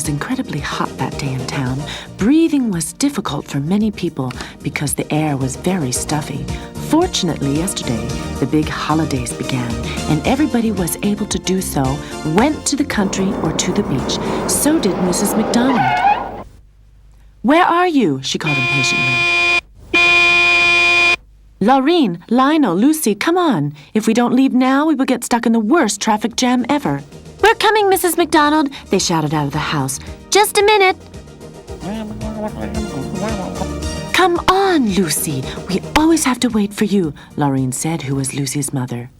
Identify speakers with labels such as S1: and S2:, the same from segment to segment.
S1: was incredibly hot that day in town. Breathing was difficult for many people because the air was very stuffy. Fortunately, yesterday, the big holidays began, and everybody was able to do so, went to the country or to the beach. So did Mrs. McDonald. "Where are you?" she called impatiently. "Laureen, Lionel, Lucy, come on. If we don't leave now, we will get stuck in the worst traffic jam ever." "We're coming, Mrs. McDonald," they shouted out of the house. "Just a minute." "Come on, Lucy. We always have to wait for you," Laureen said, who was Lucy's mother.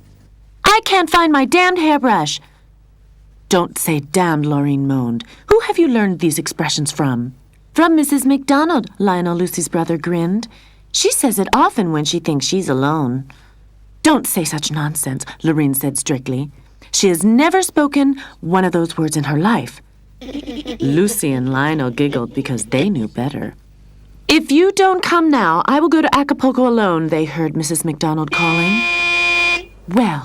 S1: "I can't find my damned hairbrush." "Don't say damned," Laureen moaned. "Who have you learned these expressions from?" "From Mrs. McDonald," Lionel, Lucy's brother, grinned. "She says it often when she thinks she's alone." "Don't say such nonsense," Laureen said strictly. "She has never spoken one of those words in her life." Lucy and Lionel giggled because they knew better. "If you don't come now, I will go to Acapulco alone," they heard Mrs. McDonald calling. "Well,"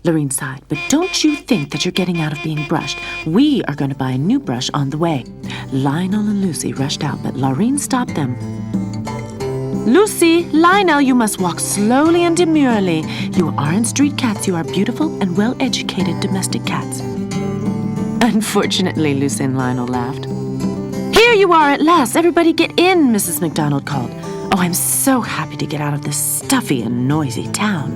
S1: Laureen sighed, "but don't you think that you're getting out of being brushed. We are going to buy a new brush on the way." Lionel and Lucy rushed out, but Laureen stopped them. "Lucy, Lionel, you must walk slowly and demurely. You aren't street cats. You are beautiful and well-educated domestic cats." Unfortunately, Lucy and Lionel laughed. "Here you are at last. Everybody get in," Mrs. McDonald called. "Oh, I'm so happy to get out of this stuffy and noisy town."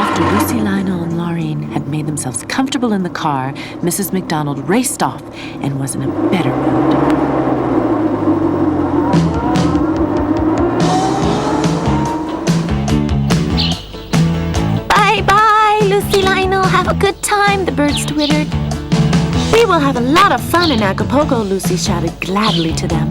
S1: After Lucy, Lionel, and Laureen had made themselves comfortable in the car, Mrs. McDonald raced off and was in a better mood. "Lucy, Lionel, have a good time," the birds twittered. "We will have a lot of fun in Acapulco," Lucy shouted gladly to them.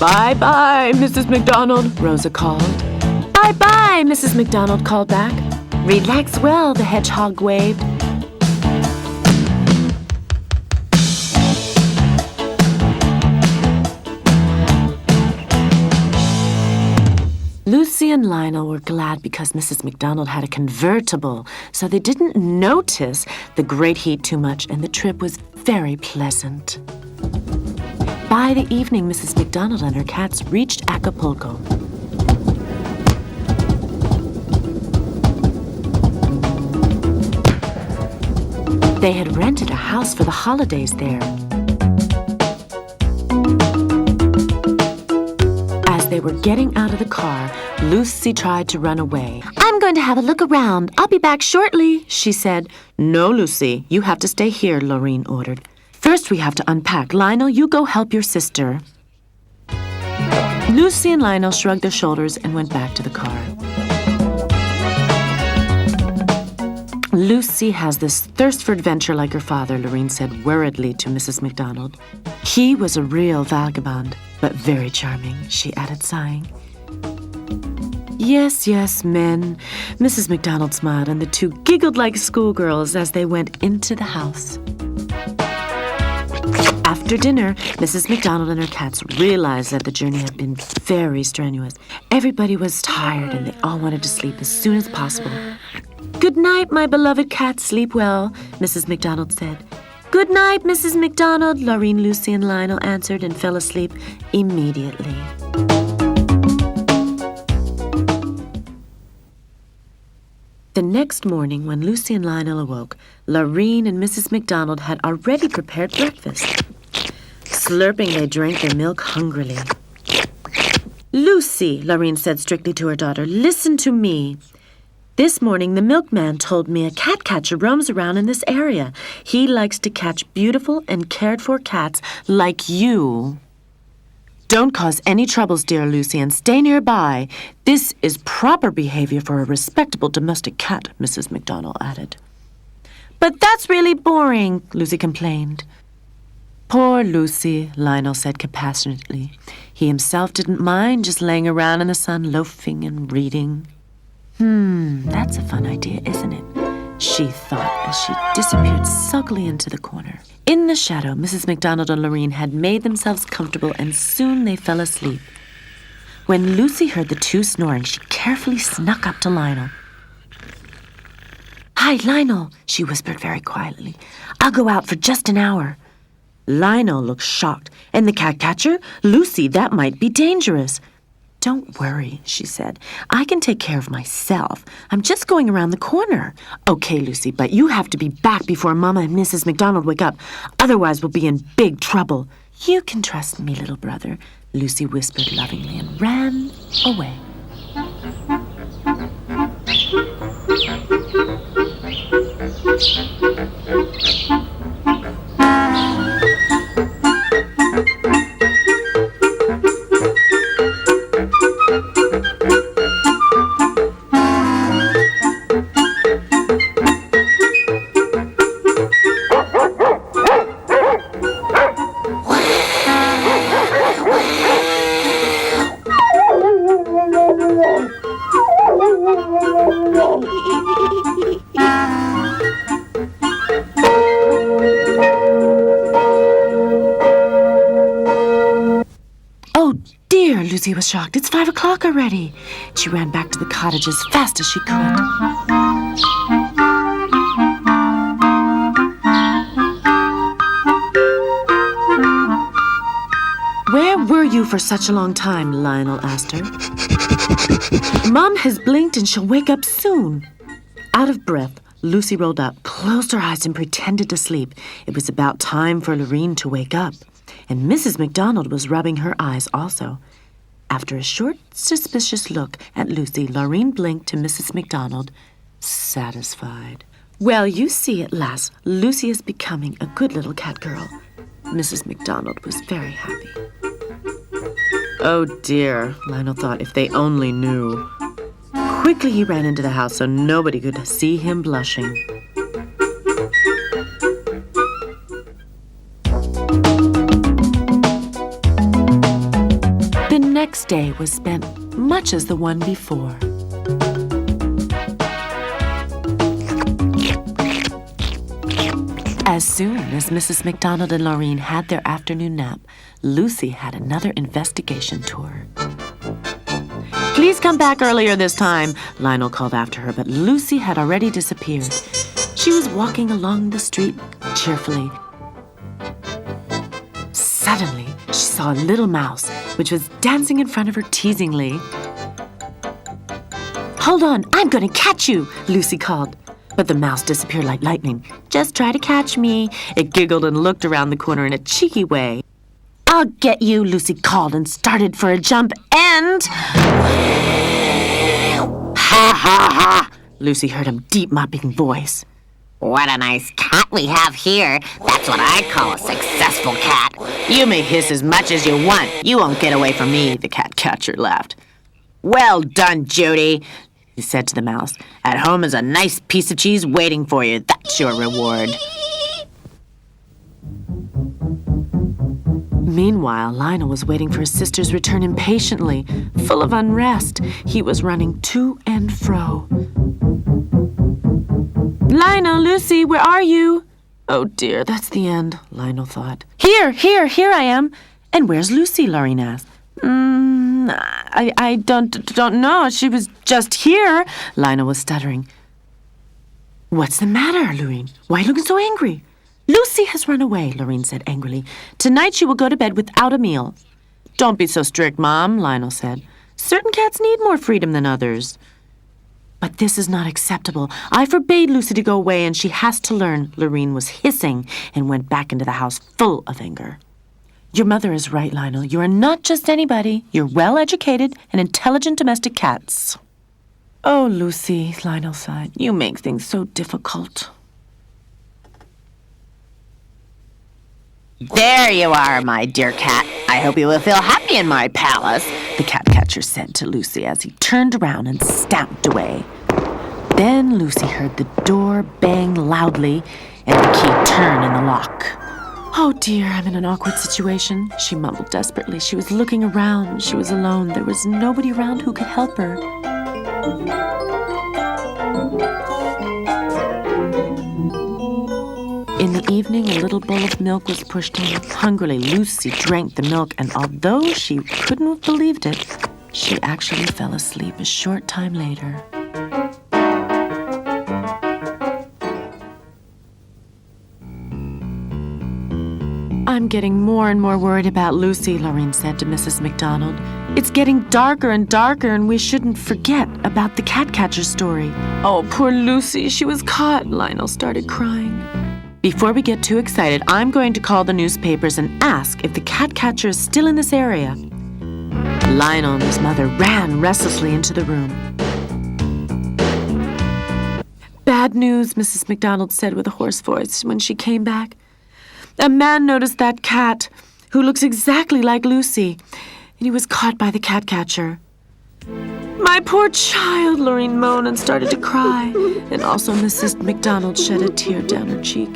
S1: "Bye-bye, Mrs. McDonald," Rosa called. "Bye-bye," Mrs. McDonald called back. "Relax well," the hedgehog waved. Lucy and Lionel were glad because Mrs. McDonald had a convertible, so they didn't notice the great heat too much, and the trip was very pleasant. By the evening, Mrs. McDonald and her cats reached Acapulco. They had rented a house for the holidays there. As they were getting out of the car, Lucy tried to run away. "I'm going to have a look around. I'll be back shortly," she said. "No, Lucy, you have to stay here," Laureen ordered. "First, we have to unpack. Lionel, you go help your sister." Lucy and Lionel shrugged their shoulders and went back to the car. "Lucy has this thirst for adventure like her father," Laureen said worriedly to Mrs. McDonald. "He was a real vagabond, but very charming," she added, sighing. "Yes, yes, men." Mrs. McDonald smiled, and the two giggled like schoolgirls as they went into the house. After dinner, Mrs. McDonald and her cats realized that the journey had been very strenuous. Everybody was tired, and they all wanted to sleep as soon as possible. "Good night, my beloved cats. Sleep well," Mrs. McDonald said. "Good night, Mrs. McDonald," Laureen, Lucy, and Lionel answered and fell asleep immediately. The next morning, when Lucy and Lionel awoke, Laureen and Mrs. McDonald had already prepared breakfast. Slurping, they drank their milk hungrily. "Lucy," Laureen said strictly to her daughter, "listen to me. This morning, the milkman told me a cat catcher roams around in this area. He likes to catch beautiful and cared-for cats like you. Don't cause any troubles, dear Lucy, and stay nearby. This is proper behavior for a respectable domestic cat," Mrs. McDonald added. "But that's really boring," Lucy complained. Poor Lucy, Lionel said compassionately. He himself didn't mind just laying around in the sun, loafing and reading. That's a fun idea, isn't it? She thought as she disappeared sulkily into the corner. In the shadow, Mrs. MacDonald and Lorraine had made themselves comfortable, and soon they fell asleep. When Lucy heard the two snoring, she carefully snuck up to Lionel. "Hi, Lionel," she whispered very quietly. "I'll go out for just an hour." Lionel looked shocked. "And the cat catcher? Lucy, that might be dangerous." "Don't worry," she said. "I can take care of myself. I'm just going around the corner." "Okay, Lucy, but you have to be back before Mama and Mrs. MacDonald wake up. Otherwise, we'll be in big trouble." "You can trust me, little brother," Lucy whispered lovingly and ran away. "Oh, dear," Lucy was shocked. "It's 5 o'clock already." She ran back to the cottage as fast as she could. "Where were you for such a long time?" Lionel asked her. "Mom has blinked and she'll wake up soon." Out of breath, Lucy rolled up, closed her eyes, and pretended to sleep. It was about time for Lorraine to wake up, and Mrs. MacDonald was rubbing her eyes also. After a short, suspicious look at Lucy, Lorraine blinked to Mrs. MacDonald, satisfied. "Well, you see at last, Lucy is becoming a good little cat girl." Mrs. MacDonald was very happy. "Oh dear," Lionel thought, "if they only knew." Quickly he ran into the house so nobody could see him blushing. The next day was spent much as the one before. As soon as Mrs. MacDonald and Lorraine had their afternoon nap, Lucy had another investigation tour. "Please come back earlier this time," Lionel called after her, but Lucy had already disappeared. She was walking along the street cheerfully. Suddenly, she saw a little mouse, which was dancing in front of her teasingly. "Hold on, I'm going to catch you," Lucy called. But the mouse disappeared like lightning. "Just try to catch me." It giggled and looked around the corner in a cheeky way. "I'll get you," Lucy called and started for a jump, and... "Ha ha ha!" Lucy heard a deep mopping voice.
S2: "What a nice cat we have here. That's what I call a successful cat."
S1: "You may hiss as much as you want. You won't get away from me," the cat catcher laughed. "Well done, Judy," he said to the mouse. "At home is a nice piece of cheese waiting for you. That's your reward." Meanwhile, Lionel was waiting for his sister's return impatiently. Full of unrest, he was running to and fro. "Lionel, Lucy, where are you?" "Oh dear, that's the end," Lionel thought. Here I am." "And where's Lucy?" Lorraine asked. I don't know. She was just here." Lionel was stuttering. "What's the matter, Lorraine? Why are you looking so angry?" "Lucy has run away," Lorraine said angrily. "Tonight she will go to bed without a meal." "Don't be so strict, Mom," Lionel said. "Certain cats need more freedom than others." "But this is not acceptable. I forbade Lucy to go away, and she has to learn." Lorraine was hissing and went back into the house full of anger. "Your mother is right, Lionel. You are not just anybody. You're well-educated and intelligent domestic cats." "Oh, Lucy," Lionel sighed, "you make things so difficult."
S2: "There you are, my dear cat. I hope you will feel happy in my palace,"
S1: the cat catcher said to Lucy as he turned around and stamped away. Then Lucy heard the door bang loudly and the key turn in the lock. Oh dear, I'm in an awkward situation, she mumbled desperately. She was looking around. She was alone. There was nobody around who could help her. In the evening, a little bowl of milk was pushed in. Hungrily, Lucy drank the milk, and although she couldn't have believed it, she actually fell asleep a short time later. I'm getting more and more worried about Lucy, Lorraine said to Mrs. McDonald. It's getting darker and darker, and we shouldn't forget about the cat catcher story. Oh, poor Lucy, she was caught. Lionel started crying. Before we get too excited, I'm going to call the newspapers and ask if the cat catcher is still in this area. Lionel and his mother ran restlessly into the room. Bad news, Mrs. McDonald said with a hoarse voice when she came back. A man noticed that cat, who looks exactly like Lucy, and he was caught by the cat catcher. My poor child, Lorraine moaned and started to cry, and also Mrs. McDonald shed a tear down her cheek.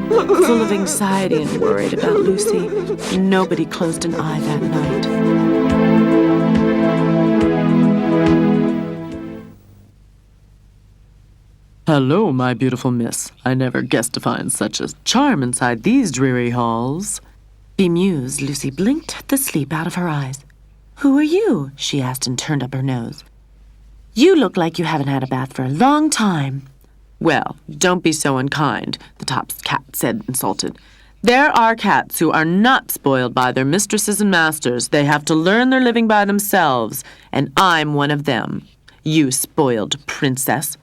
S1: Full of anxiety and worried about Lucy, nobody closed an eye that night.
S3: Hello, my beautiful miss. I never guessed to find such a charm inside these dreary halls.
S1: Bemused, Lucy blinked the sleep out of her eyes. Who are you? She asked and turned up her nose. You look like you haven't had a bath for a long time.
S3: Well, don't be so unkind, the top cat said, insulted. There are cats who are not spoiled by their mistresses and masters. They have to learn their living by themselves, and I'm one of them. You spoiled princess.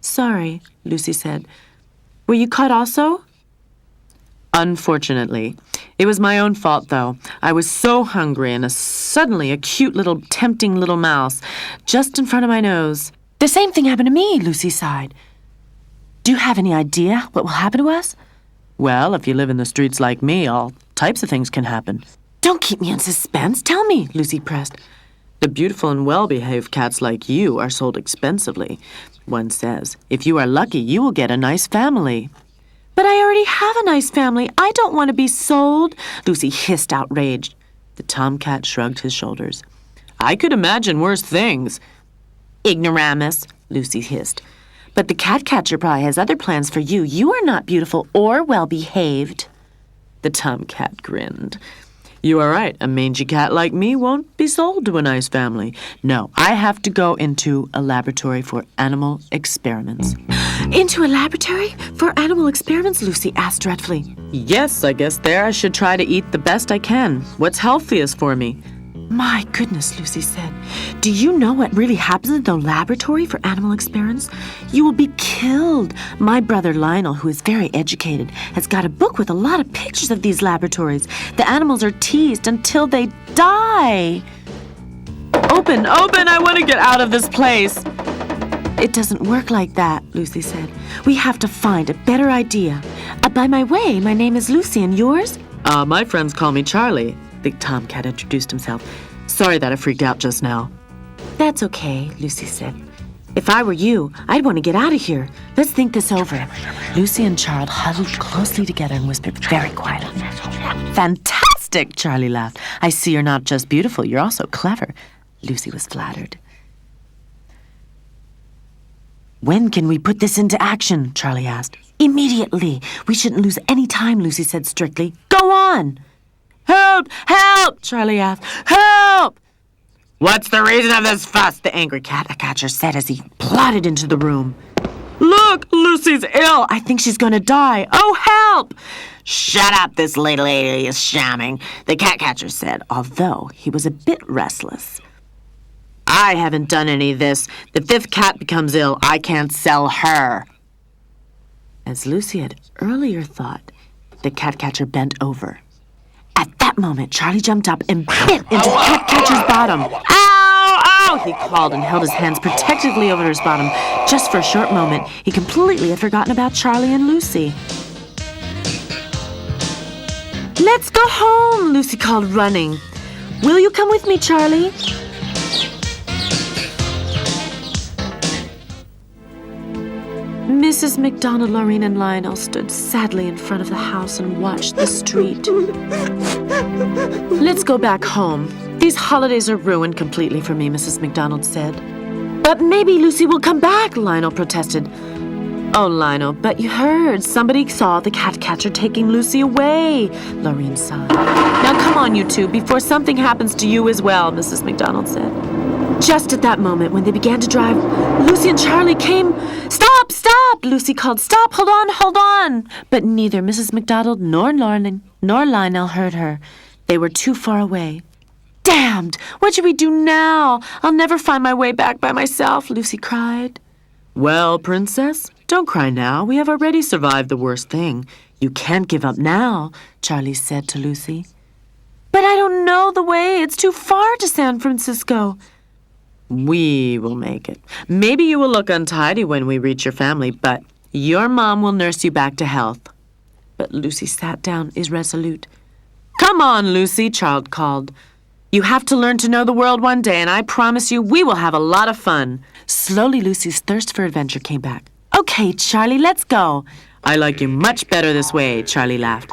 S1: Sorry, Lucy said. Were you caught also?
S3: Unfortunately. It was my own fault, though. I was so hungry, and suddenly a cute little, tempting little mouse just in front of my nose.
S1: The same thing happened to me, Lucy sighed. Do you have any idea what will happen to us?
S3: Well, if you live in the streets like me, all types of things can happen.
S1: Don't keep me in suspense. Tell me, Lucy pressed.
S3: The beautiful and well-behaved cats like you are sold expensively. One says, if you are lucky, you will get a nice family.
S1: But I already have a nice family. I don't want to be sold, Lucy hissed, outraged.
S3: The tomcat shrugged his shoulders. I could imagine worse things.
S1: Ignoramus, Lucy hissed. But the cat catcher probably has other plans for you. You are not beautiful or well-behaved.
S3: The tomcat grinned. You are right. A mangy cat like me won't be sold to a nice family. No, I have to go into a laboratory for animal experiments.
S1: Into a laboratory for animal experiments? Lucy asked dreadfully.
S3: Yes, I guess there I should try to eat the best I can. What's healthiest for me?
S1: My goodness, Lucy said. Do you know what really happens in the laboratory for animal experiments? You will be killed. My brother Lionel, who is very educated, has got a book with a lot of pictures of these laboratories. The animals are teased until they die.
S3: Open, I want to get out of this place.
S1: It doesn't work like that, Lucy said. We have to find a better idea. By my way, my name is Lucy, and yours?
S3: My friends call me Charlie. The tomcat introduced himself. Sorry that I freaked out just now.
S1: That's okay, Lucy said. If I were you, I'd want to get out of here. Let's think this over. Lucy and Charles huddled closely together and whispered very quietly.
S3: Fantastic, Charlie laughed. I see you're not just beautiful, you're also clever. Lucy was flattered.
S1: When can we put this into action? Charlie asked. Immediately. We shouldn't lose any time, Lucy said strictly. Go on!
S3: Help! Help! Charlie asked. Help!
S2: What's the reason of this fuss? The angry cat catcher said as he
S1: plodded into the room.
S3: Look, Lucy's ill.
S1: I think she's going to die. Oh, help!
S2: Shut up, this little lady is shamming, the cat catcher said,
S1: although he was a bit restless.
S3: I haven't done any of this. The fifth cat becomes ill. I can't sell her.
S1: As Lucy had earlier thought, the cat catcher bent over. At that moment, Charlie jumped up and bit into the cat catcher's bottom.
S3: Ow! Ow!
S1: He called and held his hands protectively over his bottom. Just for a short moment, he completely had forgotten about Charlie and Lucy. Let's go home, Lucy called, running. Will you come with me, Charlie? Mrs. McDonald, Lorraine, and Lionel stood sadly in front of the house and watched the street. Let's go back home. These holidays are ruined completely for me, Mrs. McDonald said. But maybe Lucy will come back, Lionel protested. Oh, Lionel, but you heard. Somebody saw the cat catcher taking Lucy away, Lorraine sighed. Now come on, you two, before something happens to you as well, Mrs. McDonald said. Just at that moment, when they began to drive, Lucy and Charlie came. Stop, stop, Lucy called. Stop, hold on. But neither Mrs. McDonald nor Lionel heard her. They were too far away. Damned! What should we do now? I'll never find my way back by myself, Lucy cried.
S3: Well, Princess, don't cry now. We have already survived the worst thing.
S1: You can't give up now, Charlie said to Lucy. But I don't know the way. It's too far to San Francisco.
S3: We will make it. Maybe you will look untidy when we reach your family, but your mom will nurse you back to health.
S1: But Lucy sat down irresolute.
S3: Come on, Lucy, Charles called. You have to learn to know the world one day, and I promise you we will have a lot of fun.
S1: Slowly, Lucy's thirst for adventure came back. Okay, Charlie, let's go.
S3: I like you much better this way, Charlie laughed.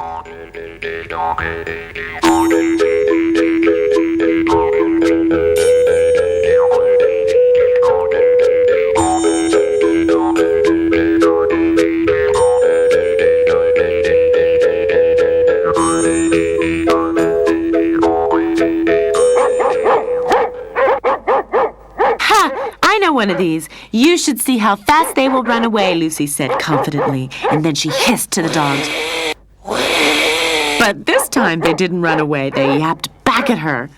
S1: One of these. You should see how fast they will run away, Lucy said confidently, and then she hissed to the dogs.
S3: But this time they didn't run away. They yapped back at her.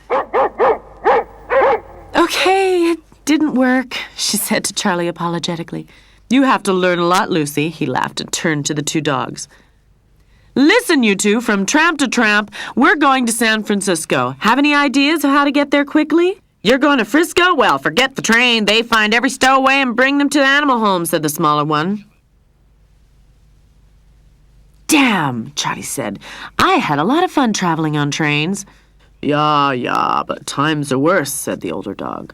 S1: Okay, it didn't work, she said to Charlie apologetically.
S3: You have to learn a lot, Lucy, he laughed and turned to the two dogs. Listen, you two, from tramp to tramp, we're going to San Francisco. Have any ideas of how to get there quickly? You're going to Frisco? Well, forget the train. They find every stowaway and bring them to the animal home, said the smaller one.
S1: Damn, Charlie said. I had a lot of fun traveling on trains.
S3: Yeah, but times are worse, said the older dog.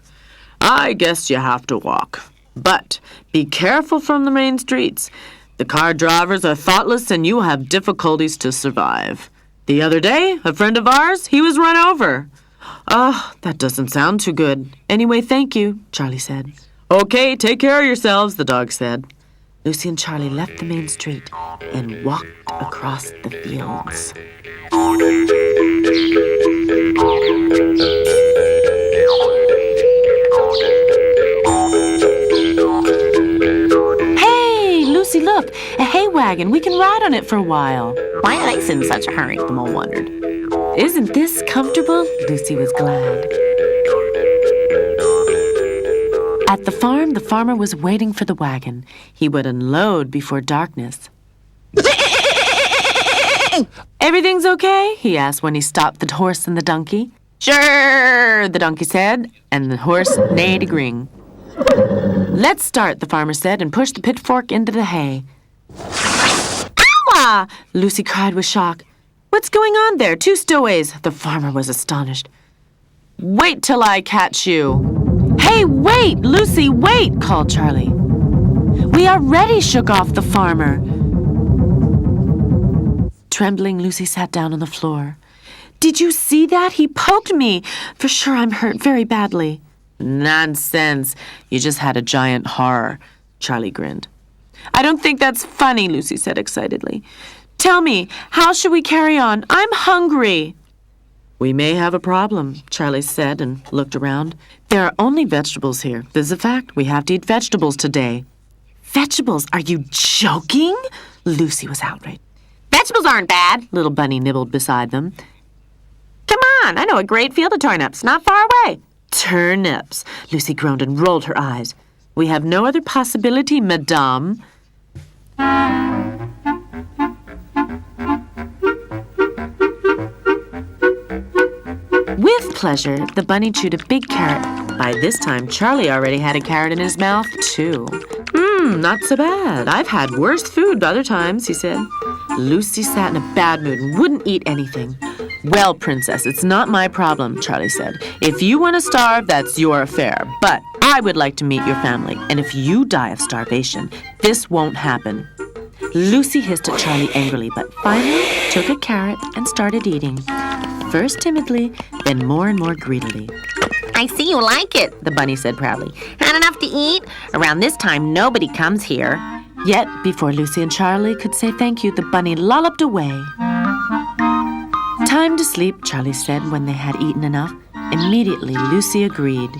S3: I guess you have to walk. But be careful from the main streets. The car drivers are thoughtless and you will have difficulties to survive. The other day, a friend of ours, he was run over.
S1: Oh, that doesn't sound too good. Anyway, thank you, Charlie said.
S3: Okay, take care of yourselves, the dog said.
S1: Lucy and Charlie left the main street and walked across the fields. Hey, Lucy, look, a hay wagon. We can ride on it for a while.
S2: Why are they in such a hurry? The mole wondered.
S1: Isn't this comfortable? Lucy was glad. At the farm, the farmer was waiting for the wagon. He would unload before darkness. Everything's okay? He asked when he stopped the horse and the donkey. Sure, the donkey said, and the horse neighed agreeing. Let's start, the farmer said, and pushed the pitchfork into the hay. Ow! Lucy cried with shock. What's going on there? 2 stowaways. The farmer was astonished. Wait till I catch you. Hey, wait! Lucy, wait! Called Charlie. We already shook off the farmer. Trembling, Lucy sat down on the floor. Did you see that? He poked me. For sure I'm hurt very badly.
S3: Nonsense. You just had a giant horror. Charlie grinned.
S1: I don't think that's funny, Lucy said excitedly. Tell me, how should we carry on? I'm hungry.
S3: We may have a problem, Charlie said and looked around. There are only vegetables here. This is a fact. We have to eat vegetables today.
S1: Vegetables? Are you joking? Lucy was outraged.
S2: Vegetables aren't bad.
S1: Little Bunny nibbled beside them.
S2: Come on, I know a great field of turnips, not far away.
S1: Turnips, Lucy groaned and rolled her eyes. We have no other possibility, madame. With pleasure, the bunny chewed a big carrot. By this time, Charlie already had a carrot in his mouth, too.
S3: Not so bad. I've had worse food other times, he said.
S1: Lucy sat in a bad mood and wouldn't eat anything.
S3: Well, Princess, it's not my problem, Charlie said. If you want to starve, that's your affair. But I would like to meet your family, and if you die of starvation, this won't happen. Lucy hissed at Charlie angrily, but finally took a carrot and started eating. First timidly, then more and more greedily.
S2: I see you like it, the bunny said proudly. Had enough to eat? Around this time, nobody comes here.
S1: Yet, before Lucy and Charlie could say thank you, the bunny lolloped away. Time to sleep, Charlie said when they had eaten enough. Immediately, Lucy agreed.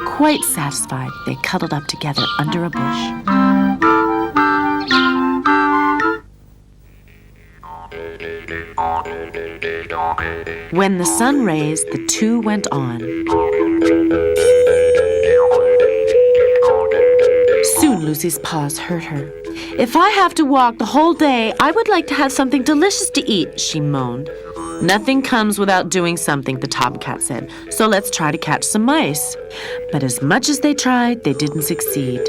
S1: Quite satisfied, they cuddled up together under a bush. When the sun raised, the two went on. Soon Lucy's paws hurt her. If I have to walk the whole day, I would like to have something delicious to eat, she moaned. Nothing comes without doing something, the tomcat said, so let's try to catch some mice. But as much as they tried, they didn't succeed.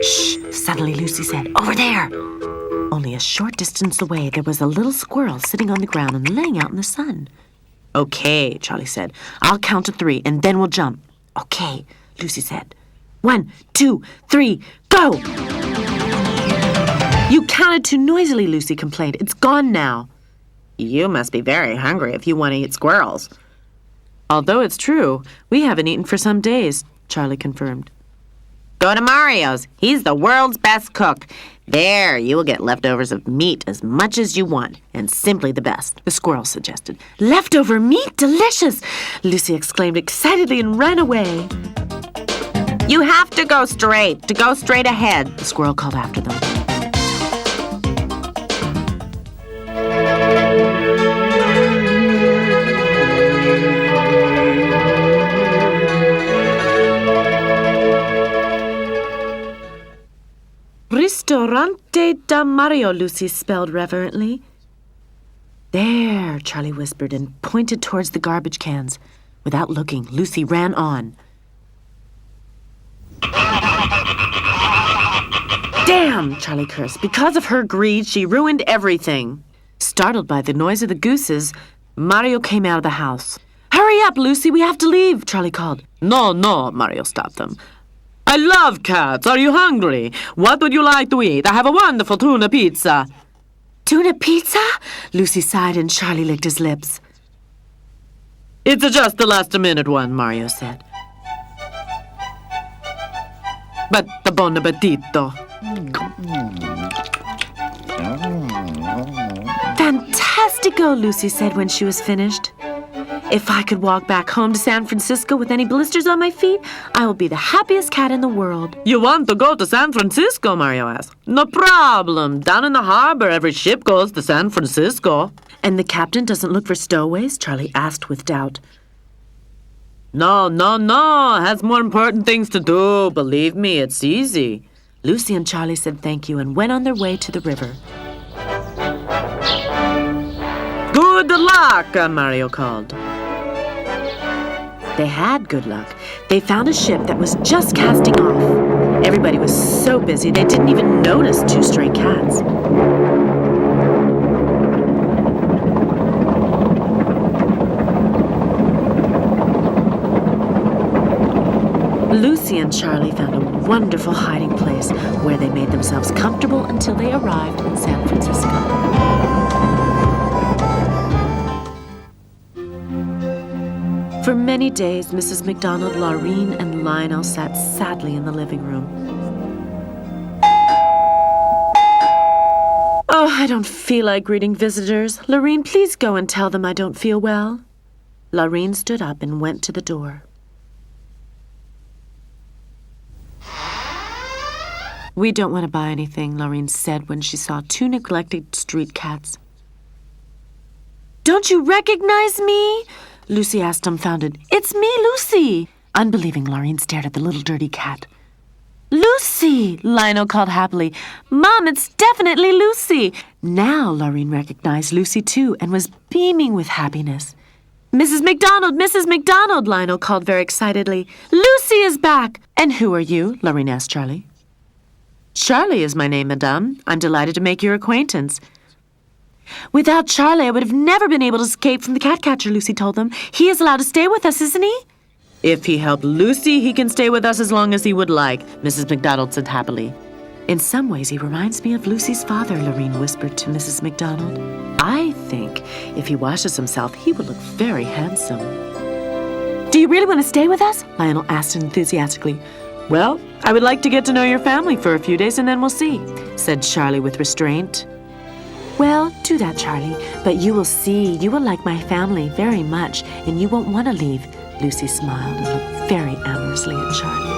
S1: Shh, suddenly Lucy said, over there. Only a short distance away, there was a little squirrel sitting on the ground and laying out in the sun. Okay, Charlie said. I'll count to 3, and then we'll jump. Okay, Lucy said. 1, 2, 3, go! You counted too noisily, Lucy complained. It's gone now.
S2: You must be very hungry if you want to eat squirrels.
S3: Although it's true, we haven't eaten for some days, Charlie confirmed.
S2: Go to Mario's. He's the world's best cook. There, you will get leftovers of meat as much as you want, and simply the best,
S1: the squirrel suggested. Leftover meat? Delicious! Lucy exclaimed excitedly and ran away.
S2: You have to go straight ahead,
S1: the squirrel called after them. Ristorante da Mario, Lucy spelled reverently. There, Charlie whispered and pointed towards the garbage cans. Without looking, Lucy ran on. Damn, Charlie cursed. Because of her greed, she ruined everything. Startled by the noise of the gooses, Mario came out of the house. Hurry up, Lucy, we have to leave, Charlie called.
S3: No, Mario stopped them. I love cats. Are you hungry? What would you like to eat? I have a wonderful tuna pizza.
S1: Tuna pizza? Lucy sighed and Charlie licked his lips.
S3: It's just the last-minute one, Mario said. But the bon appetito.
S1: Fantastico, Lucy said when she was finished. If I could walk back home to San Francisco with any blisters on my feet, I will be the happiest cat in the world.
S3: You want to go to San Francisco, Mario asked. No problem. Down in the harbor, every ship goes to San Francisco.
S1: And the captain doesn't look for stowaways? Charlie asked with doubt.
S3: No. Has more important things to do. Believe me, it's easy.
S1: Lucy and Charlie said thank you and went on their way to the river.
S3: Good luck, Mario called.
S1: They had good luck. They found a ship that was just casting off. Everybody was so busy they didn't even notice 2 stray cats. Lucy and Charlie found a wonderful hiding place where they made themselves comfortable until they arrived in San Francisco. For many days, Mrs. McDonald, Laureen, and Lionel sat sadly in the living room. Oh, I don't feel like greeting visitors. Laureen, please go and tell them I don't feel well. Laureen stood up and went to the door. We don't want to buy anything, Laureen said when she saw 2 neglected street cats. Don't you recognize me? Lucy asked dumbfounded. It's me, Lucy. Unbelieving, Laureen stared at the little dirty cat. Lucy, Lionel called happily. Mom, it's definitely Lucy. Now Laureen recognized Lucy too and was beaming with happiness. Mrs. McDonald, Lionel called very excitedly. Lucy is back. And who are you? Laureen asked Charlie. Charlie is my name, Madame. I'm delighted to make your acquaintance. Without Charlie, I would have never been able to escape from the cat catcher, Lucy told them. He is allowed to stay with us, isn't he?
S3: If he helped Lucy, he can stay with us as long as he would like, Mrs. McDonald said happily.
S1: In some ways, he reminds me of Lucy's father, Lorene whispered to Mrs. McDonald.
S3: I think if he washes himself, he would look very handsome.
S1: Do you really want to stay with us? Lionel asked enthusiastically.
S3: Well, I would like to get to know your family for a few days and then we'll see, said Charlie with restraint.
S1: Well, do that, Charlie. But you will see, you will like my family very much, and you won't want to leave. Lucy smiled and looked very amorously at Charlie.